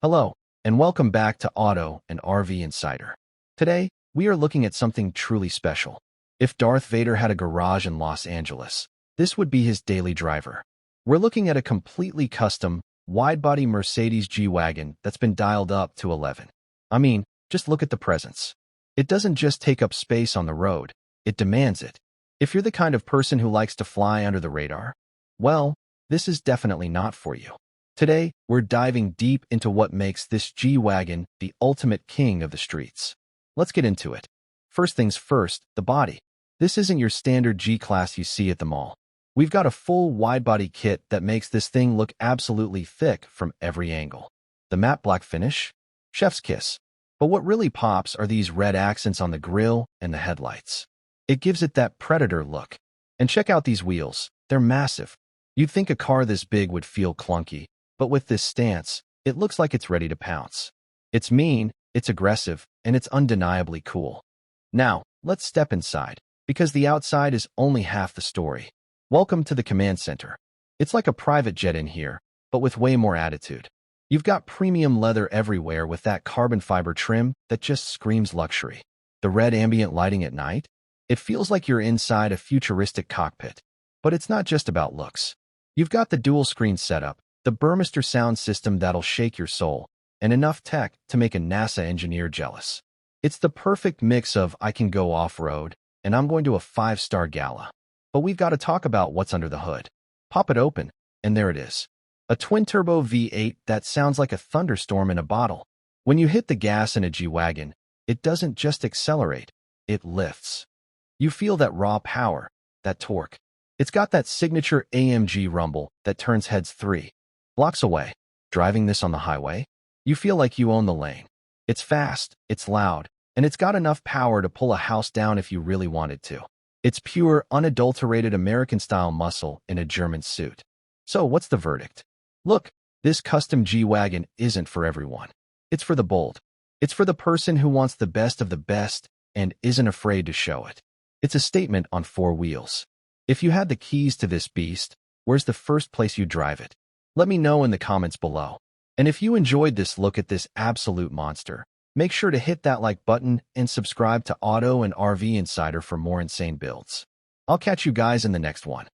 Hello, and welcome back to Auto and RV Insider. Today, we are looking at something truly special. If Darth Vader had a garage in Los Angeles, this would be his daily driver. We're looking at a completely custom, wide-body Mercedes G-Wagon that's been dialed up to 11. I mean, just look at the presence. It doesn't just take up space on the road, it demands it. If you're the kind of person who likes to fly under the radar, well, this is definitely not for you. Today, we're diving deep into what makes this G-Wagon the ultimate king of the streets. Let's get into it. First things first, the body. This isn't your standard G-Class you see at the mall. We've got a full wide-body kit that makes this thing look absolutely thick from every angle. The matte black finish? Chef's kiss. But what really pops are these red accents on the grille and the headlights. It gives it that Predator look. And check out these wheels. They're massive. You'd think a car this big would feel clunky, but with this stance, it looks like it's ready to pounce. It's mean, it's aggressive, and it's undeniably cool. Now, let's step inside, because the outside is only half the story. Welcome to the command center. It's like a private jet in here, but with way more attitude. You've got premium leather everywhere with that carbon fiber trim that just screams luxury. The red ambient lighting at night? It feels like you're inside a futuristic cockpit. But it's not just about looks. You've got the dual screen setup, the Burmester sound system that'll shake your soul, and enough tech to make a NASA engineer jealous. It's the perfect mix of I can go off-road, and I'm going to a 5-star gala. But we've got to talk about what's under the hood. Pop it open, and there it is. A twin-turbo V8 that sounds like a thunderstorm in a bottle. When you hit the gas in a G-Wagon, it doesn't just accelerate, it lifts. You feel that raw power, that torque. It's got that signature AMG rumble that turns heads 3 blocks away. Driving this on the highway, you feel like you own the lane. It's fast, it's loud, and it's got enough power to pull a house down if you really wanted to. It's pure, unadulterated American-style muscle in a German suit. So what's the verdict? Look, this custom G-Wagon isn't for everyone. It's for the bold. It's for the person who wants the best of the best and isn't afraid to show it. It's a statement on 4 wheels. If you had the keys to this beast, where's the first place you'd drive it? Let me know in the comments below. And if you enjoyed this look at this absolute monster, make sure to hit that like button and subscribe to Auto and RV Insider for more insane builds. I'll catch you guys in the next one.